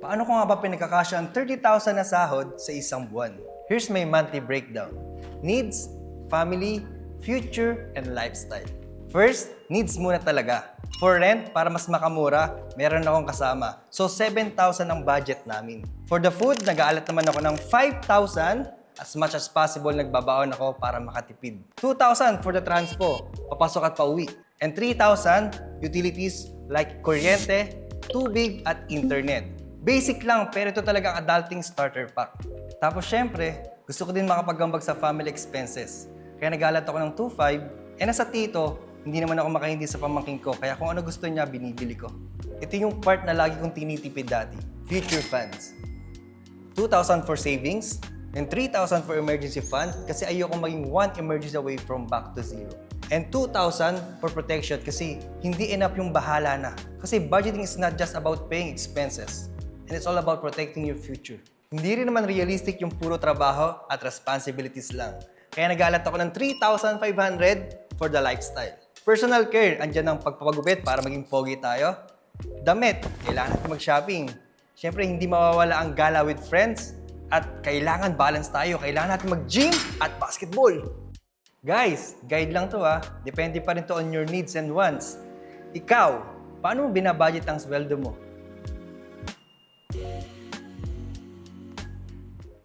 Paano ko nga ba pinagkakasya ang 30,000 na sahod sa isang buwan? Here's my monthly breakdown. Needs, family, future, and lifestyle. First, needs muna talaga. For rent, para mas makamura, meron akong kasama. So, 7,000 ang budget namin. For the food, nag-aalat naman ako ng 5,000. As much as possible, nagbabaon ako para makatipid. 2,000 for the transpo, papasok at pauwi. And 3,000 utilities like kuryente, tubig, at internet. Basic lang, pero ito talaga ang adulting starter pack. Tapos syempre, gusto ko din makapagambag sa family expenses. Kaya nag-aalat ako ng 2,500. And nasa tito, hindi naman ako makahindi sa pamangking ko, kaya kung ano gusto niya, binibili ko. Ito yung part na lagi kong tinitipid dati, future funds. 2,000 for savings, and 3,000 for emergency fund kasi ayoko maging one emergency away from back to zero. And 2,000 for protection kasi hindi enough yung bahala na. Kasi budgeting is not just about paying expenses, and it's all about protecting your future. Hindi rin naman realistic yung puro trabaho at responsibilities lang. Kaya nag-aalat ako ng 3,500 for the lifestyle. Personal care, andyan ang pagpapagupit para maging pogi tayo. Damit, kailangan natin mag-shopping. Siyempre, hindi mawawala ang gala with friends. At kailangan balance tayo. Kailangan natin mag-gym at basketball. Guys, guide lang to ha. Depende pa rin to on your needs and wants. Ikaw, paano mo binabudget ang sweldo mo?